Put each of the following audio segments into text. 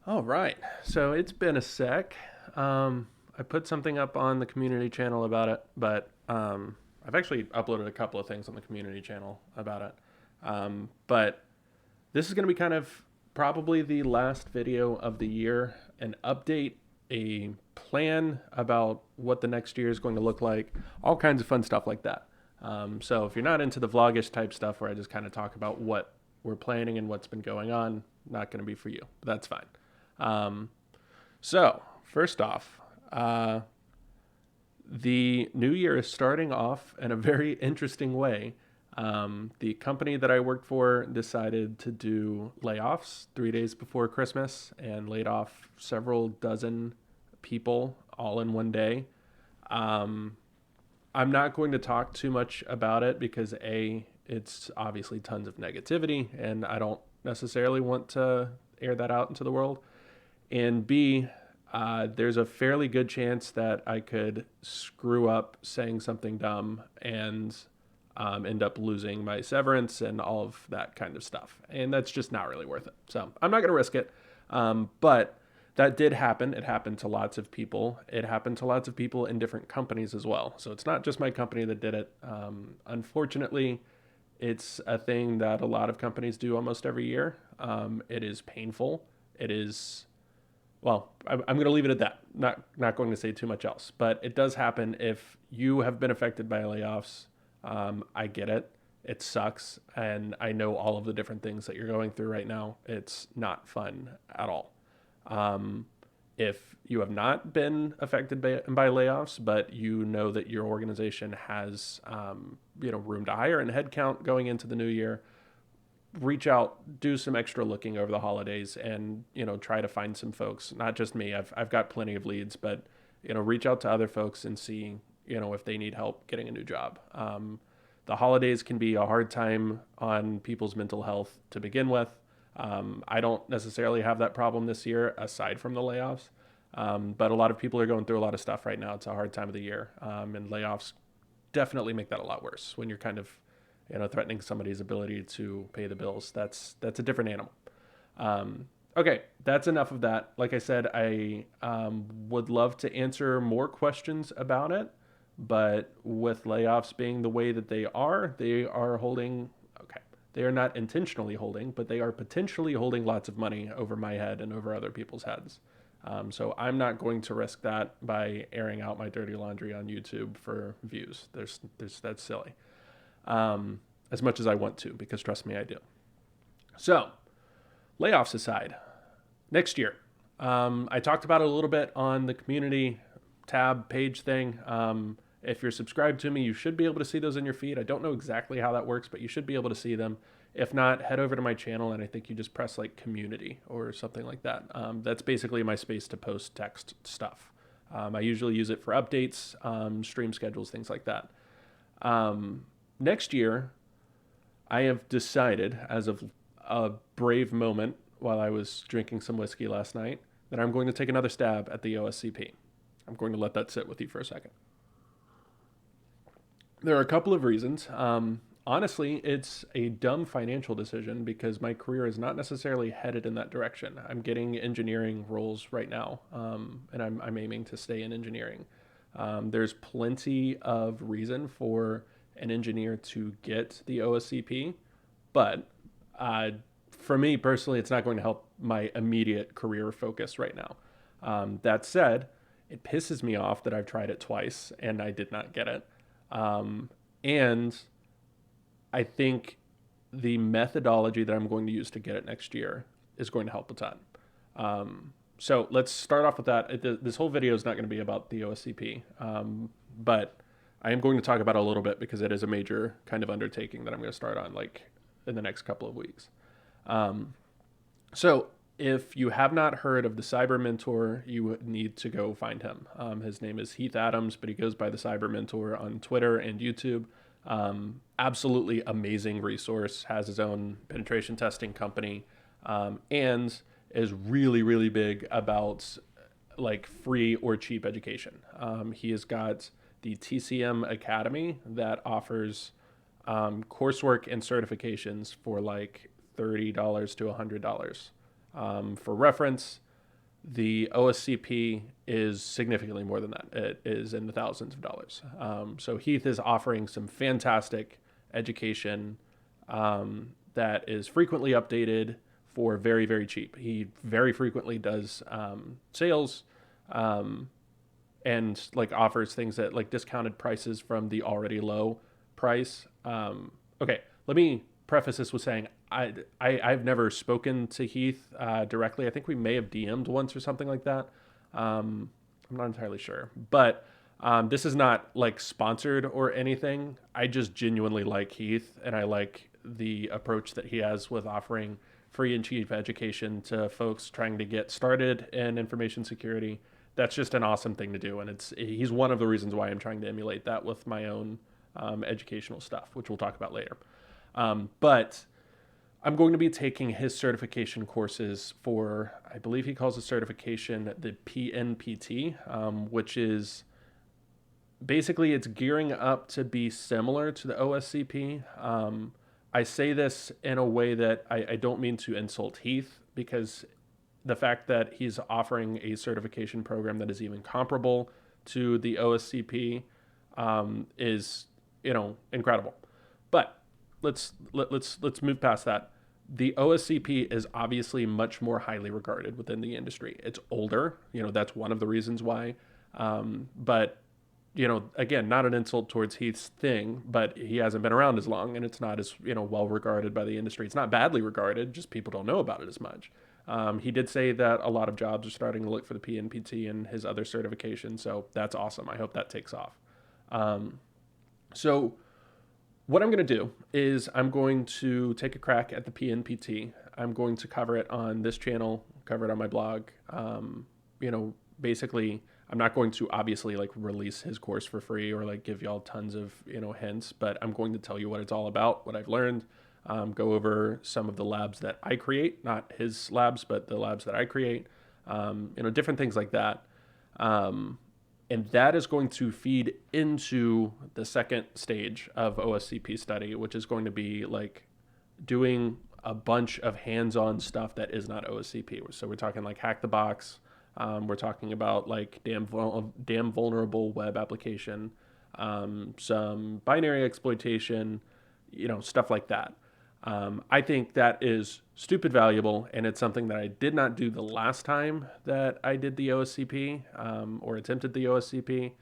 All right. So it's been a sec. I put something up on the community channel about it, but I've actually uploaded a couple of things on the community channel about it. But this is going to be kind of probably the last video of the year, an update, a plan about what the next year is going to look like, all kinds of fun stuff like that. So if you're not into the vlogish type stuff where I just kind of talk about what we're planning and what's been going on, not going to be for you. But that's fine. Um, so, first off, the new year is starting off in a very interesting way. The company that I worked for decided to do layoffs 3 days before Christmas and laid off several dozen people all in one day. Um, I'm not going to talk too much about it because A, it's obviously tons of negativity and I don't necessarily want to air that out into the world. And B, there's a fairly good chance that I could screw up saying something dumb and end up losing my severance and all of that kind of stuff. And that's just not really worth it. So I'm not going to risk it. But that did happen. It happened to lots of people. It happened to lots of people in different companies as well. So it's not just my company that did it. Unfortunately, it's a thing that a lot of companies do almost every year. It is painful. It is well, I'm going to leave it at that. Not going to say too much else, but it does happen if you have been affected by layoffs. I get it. It sucks, and I know all of the different things that you're going through right now. It's not fun at all. Um, if you have not been affected by layoffs, but you know that your organization has room to hire and headcount going into the new year, reach out, do some extra looking over the holidays, and try to find some folks. Not just me. I've got plenty of leads, but reach out to other folks and see if they need help getting a new job. The holidays can be a hard time on people's mental health to begin with. I don't necessarily have that problem this year, aside from the layoffs. But a lot of people are going through a lot of stuff right now. It's a hard time of the year, and layoffs definitely make that a lot worse when you're kind of threatening somebody's ability to pay the bills. That's a different animal. Okay, that's enough of that. Like I said, I would love to answer more questions about it, but with layoffs being the way that they are holding. Okay, they are not intentionally holding, but they are potentially holding lots of money over my head and over other people's heads. So I'm not going to risk that by airing out my dirty laundry on YouTube for views. That's silly. As much as I want to, because trust me, I do. So, layoffs aside, next year, I talked about it a little bit on the community tab page thing. If you're subscribed to me, you should be able to see those in your feed. I don't know exactly how that works, but you should be able to see them. If not, head over to my channel and I think you just press like community or something like that. That's basically my space to post text stuff. I usually use it for updates, stream schedules, things like that. Next year, I have decided, as of a brave moment while I was drinking some whiskey last night, that I'm going to take another stab at the OSCP. I'm going to let that sit with you for a second. There are a couple of reasons. Honestly, it's a dumb financial decision because my career is not necessarily headed in that direction. I'm getting engineering roles right now, and I'm aiming to stay in engineering. There's plenty of reason for an engineer to get the OSCP, but uh, for me personally, it's not going to help my immediate career focus right now. That said, it pisses me off that I've tried it twice and I did not get it. And I think the methodology that I'm going to use to get it next year is going to help a ton. So let's start off with that. This whole video is not going to be about the OSCP, but I am going to talk about it a little bit because it is a major kind of undertaking that I'm going to start on like in the next couple of weeks. So if you have not heard of the Cyber Mentor, you need to go find him. His name is Heath Adams, but he goes by the Cyber Mentor on Twitter and YouTube. Absolutely amazing resource, has his own penetration testing company, and is really, really big about like free or cheap education. He has got the TCM Academy that offers coursework and certifications for like $30 to $100. For reference, The OSCP is significantly more than that. It is in the thousands of dollars. So Heath is offering some fantastic education that is frequently updated for very, very cheap. He very frequently does sales and like offers things at like discounted prices from the already low price. Okay, let me preface this with saying I've never spoken to Heath directly. I think we may have DM'd once or something like that. I'm not entirely sure, but this is not like sponsored or anything. I just genuinely like Heath, and I like the approach that he has with offering free and cheap education to folks trying to get started in information security. That's just an awesome thing to do, and he's one of the reasons why I'm trying to emulate that with my own educational stuff, which we'll talk about later. But I'm going to be taking his certification courses for, I believe he calls the certification the PNPT, which is basically it's gearing up to be similar to the OSCP. I say this in a way that I don't mean to insult Heath, because the fact that he's offering a certification program that is even comparable to the OSCP is, incredible. But let's move past that. The OSCP is obviously much more highly regarded within the industry. It's older, that's one of the reasons why. But again, not an insult towards Heath's thing, but he hasn't been around as long, and it's not as well regarded by the industry. It's not badly regarded, just people don't know about it as much. He did say that a lot of jobs are starting to look for the PNPT and his other certifications, so that's awesome. I hope that takes off. So what I'm going to do is I'm going to take a crack at the PNPT. I'm going to cover it on this channel, cover it on my blog. Basically, I'm not going to obviously like release his course for free or like give y'all tons of, hints, but I'm going to tell you what it's all about, what I've learned, go over some of the labs that I create, not his labs, but the labs that I create, different things like that. And that is going to feed into the second stage of OSCP study, which is going to be like doing a bunch of hands-on stuff that is not OSCP. So we're talking like hack the box. We're talking about like damn vulnerable web application, some binary exploitation, stuff like that. I think that is stupid valuable, and it's something that I did not do the last time that I did the OSCP or attempted the OSCP.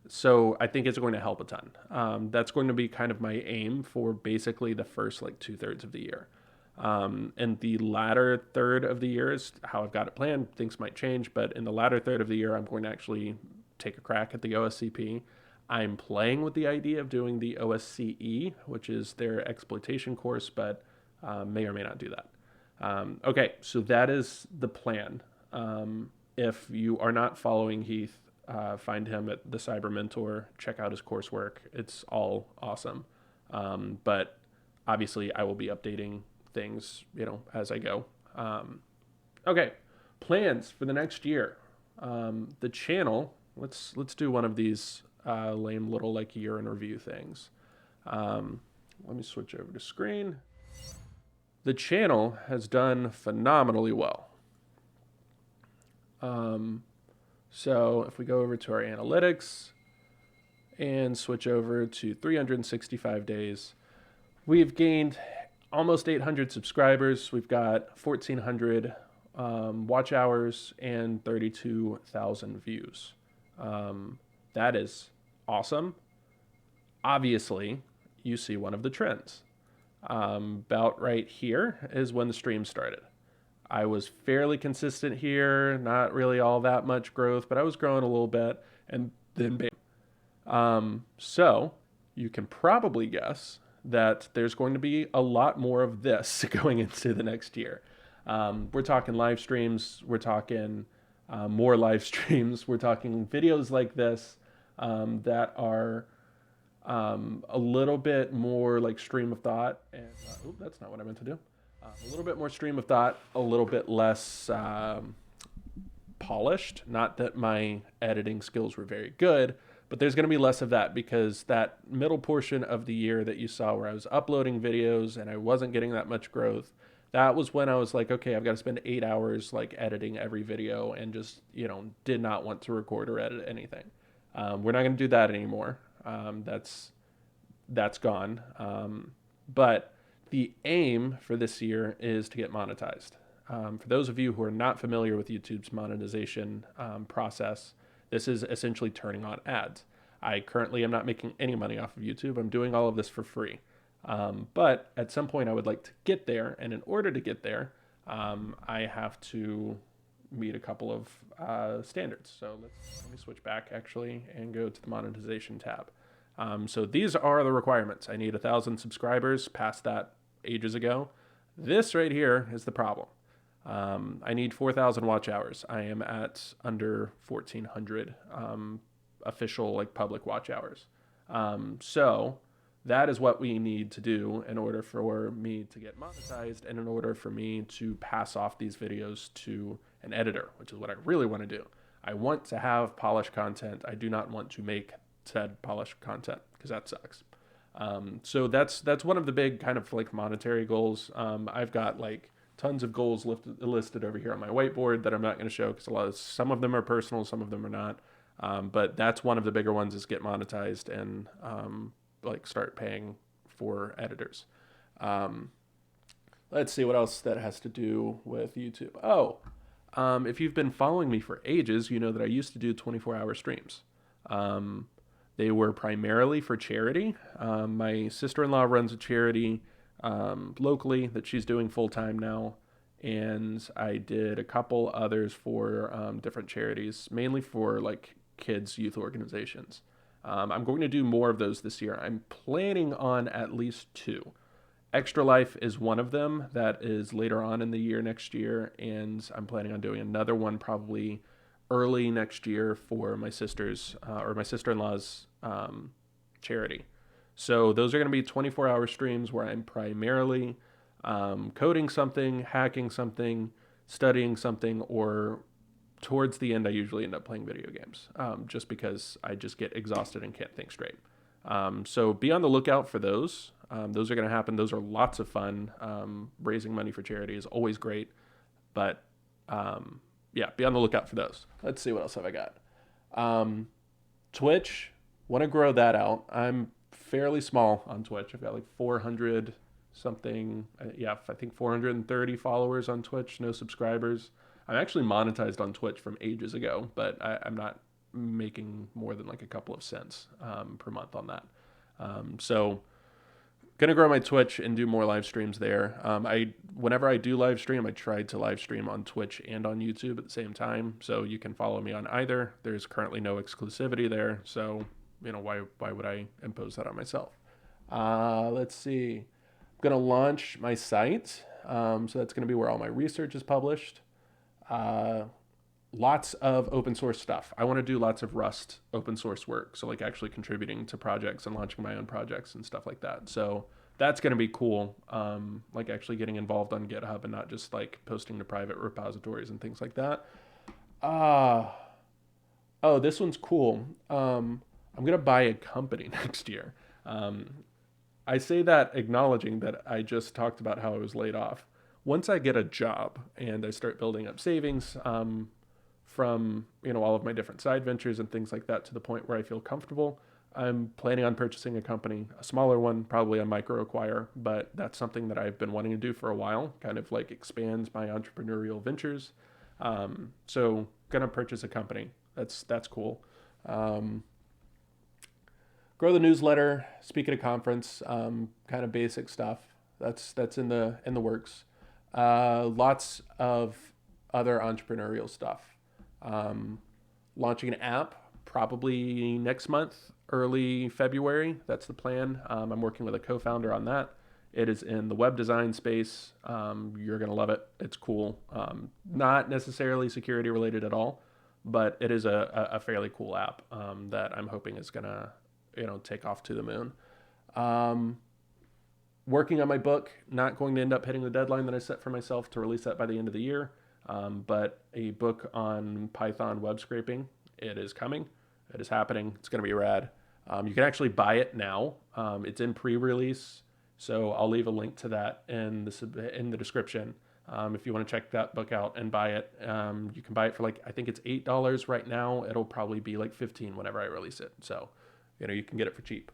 So I think it's going to help a ton. That's going to be kind of my aim for basically the first like 2/3 of the year. And the latter third of the year is how I've got it planned. Things might change, but in the latter third of the year, I'm going to actually take a crack at the OSCP. I'm playing with the idea of doing the OSCE, which is their exploitation course, but may or may not do that. Okay, so that is the plan. If you are not following Heath, find him at the Cyber Mentor. Check out his coursework. It's all awesome. But obviously, I will be updating things, as I go. Okay, plans for the next year. The channel. Let's do one of these lame little like year in review things. Let me switch over to screen. The channel has done phenomenally well. So if we go over to our analytics and switch over to 365 days, we've gained almost 800 subscribers. We've got 1,400 watch hours and 32,000 views. That is awesome. Obviously, you see one of the trends. About right here is when the stream started. I was fairly consistent here, not really all that much growth, but I was growing a little bit, and then bam. So you can probably guess that there's going to be a lot more of this going into the next year. We're talking live streams, we're talking more live streams, we're talking videos like this that are a little bit more like stream of thought. And that's not what I meant to do. A little bit more stream of thought, a little bit less polished. Not that my editing skills were very good, but there's going to be less of that, because that middle portion of the year that you saw where I was uploading videos and I wasn't getting that much growth, That was when I was like, okay, I've got to spend 8 hours like editing every video and just, did not want to record or edit anything. We're not going to do that anymore. That's gone. But the aim for this year is to get monetized. For those of you who are not familiar with YouTube's monetization process, this is essentially turning on ads. I currently am not making any money off of YouTube. I'm doing all of this for free. But at some point, I would like to get there. And in order to get there, I have to meet a couple of standards. So let me switch back actually and go to the monetization tab. So these are the requirements. I need 1,000 subscribers, past that ages ago. This right here is the problem. I need 4,000 watch hours. I am at under 1,400 official like public watch hours. So that is what we need to do in order for me to get monetized and in order for me to pass off these videos to an editor, which is what I really want to do. I want to have polished content. I do not want to make said polished content because that sucks. So that's one of the big kind of like monetary goals. I've got like tons of goals listed over here on my whiteboard that I'm not going to show because some of them are personal, some of them are not. But that's one of the bigger ones is get monetized and like start paying for editors. Let's see what else that has to do with YouTube. If you've been following me for ages, you know that I used to do 24-hour streams. They were primarily for charity. My sister-in-law runs a charity locally that she's doing full-time now. And I did a couple others for different charities, mainly for like kids' youth organizations. I'm going to do more of those this year. I'm planning on at least 2. Extra Life is one of them that is later on in the year next year, and I'm planning on doing another one probably early next year for my sister-in-law's charity. So those are going to be 24-hour streams where I'm primarily coding something, hacking something, studying something, or towards the end, I usually end up playing video games just because I just get exhausted and can't think straight. So be on the lookout for those. Those are going to happen. Those are lots of fun. Raising money for charity is always great. But yeah, be on the lookout for those. Let's see, what else have I got? Twitch, want to grow that out. I'm fairly small on Twitch. I've got like 400 something. I think 430 followers on Twitch, no subscribers. I'm actually monetized on Twitch from ages ago, but I'm not making more than like a couple of cents per month on that. So gonna grow my Twitch and do more live streams there. Whenever I do live stream, I try to live stream on Twitch and on YouTube at the same time, so you can follow me on either. There's currently no exclusivity there, so why would I impose that on myself? Let's see. I'm gonna launch my site, so that's gonna be where all my research is published. Lots of open source stuff. I want to do lots of Rust open source work. So like actually contributing to projects and launching my own projects and stuff like that. So that's going to be cool. Like actually getting involved on GitHub and not just like posting to private repositories and things like that. This one's cool. I'm going to buy a company next year. I say that acknowledging that I just talked about how I was laid off. Once I get a job and I start building up savings from all of my different side ventures and things like that to the point where I feel comfortable, I'm planning on purchasing a company, a smaller one, probably a micro acquire, but that's something that I've been wanting to do for a while, kind of like expands my entrepreneurial ventures. So gonna purchase a company. That's cool. Grow the newsletter, speak at a conference, kind of basic stuff. That's in the works. Lots of other entrepreneurial stuff. Launching an app probably next month, early February. That's the plan. I'm working with a co-founder on that. It is in the web design space. You're going to love it. It's cool. Not necessarily security related at all, but it is a fairly cool app that I'm hoping is going to take off to the moon. Working on my book, not going to end up hitting the deadline that I set for myself to release that by the end of the year, but a book on Python web scraping. It is coming. It is happening. It's going to be rad. You can actually buy it now. It's in pre-release, So I'll leave a link to that in the description. If you want to check that book out and buy it, you can buy it for like, I think it's $8 right now. It'll probably be like 15 whenever I release it. So, you can get it for cheap.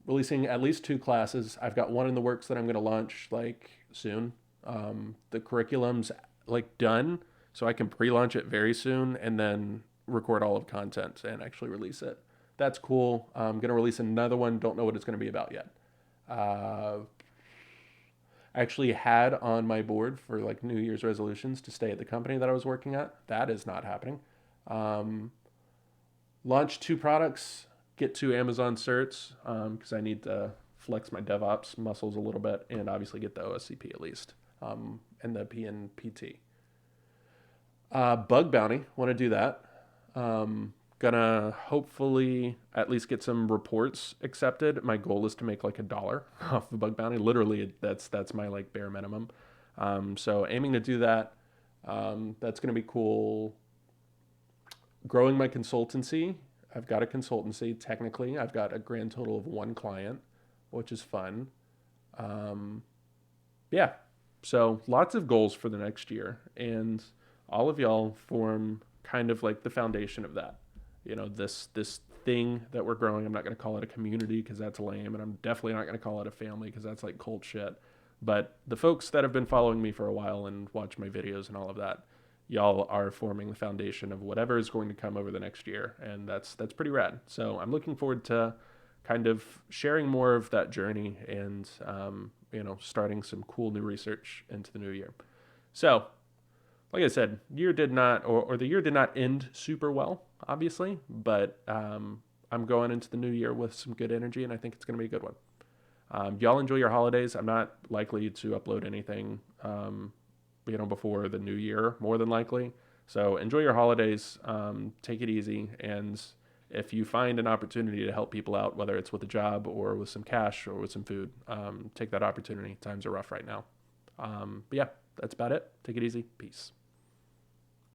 Releasing at least 2 classes. I've got one in the works that I'm going to launch like soon. The curriculum's like done, so I can pre-launch it very soon and then record all of content and actually release it. That's cool. I'm going to release another one. Don't know what it's going to be about yet. I actually had on my board for like New Year's resolutions to stay at the company that I was working at. That is not happening. Um, Launch 2 products, get 2 Amazon certs because I need to flex my DevOps muscles a little bit and obviously get the OSCP at least and the PNPT. Bug bounty, want to do that. Gonna hopefully at least get some reports accepted. My goal is to make like $1 off the bug bounty. Literally, that's my like bare minimum. So aiming to do that. That's gonna be cool. Growing my consultancy. I've got a consultancy. Technically, I've got a grand total of 1 client, which is fun. Yeah. So lots of goals for the next year, and all of y'all form kind of like the foundation of that. This thing that we're growing. I'm not going to call it a community because that's lame, and I'm definitely not going to call it a family because that's like cult shit. But the folks that have been following me for a while and watch my videos and all of that, y'all are forming the foundation of whatever is going to come over the next year, and that's pretty rad. So I'm looking forward to kind of sharing more of that journey and starting some cool new research into the new year. So like I said, year did not, or the year did not end super well, obviously, but I'm going into the new year with some good energy, and I think it's going to be a good one. Y'all enjoy your holidays. I'm not likely to upload anything, before the new year, more than likely. So enjoy your holidays. Take it easy, and if you find an opportunity to help people out, whether it's with a job or with some cash or with some food, take that opportunity. Times are rough right now. But yeah, that's about it. Take it easy. Peace.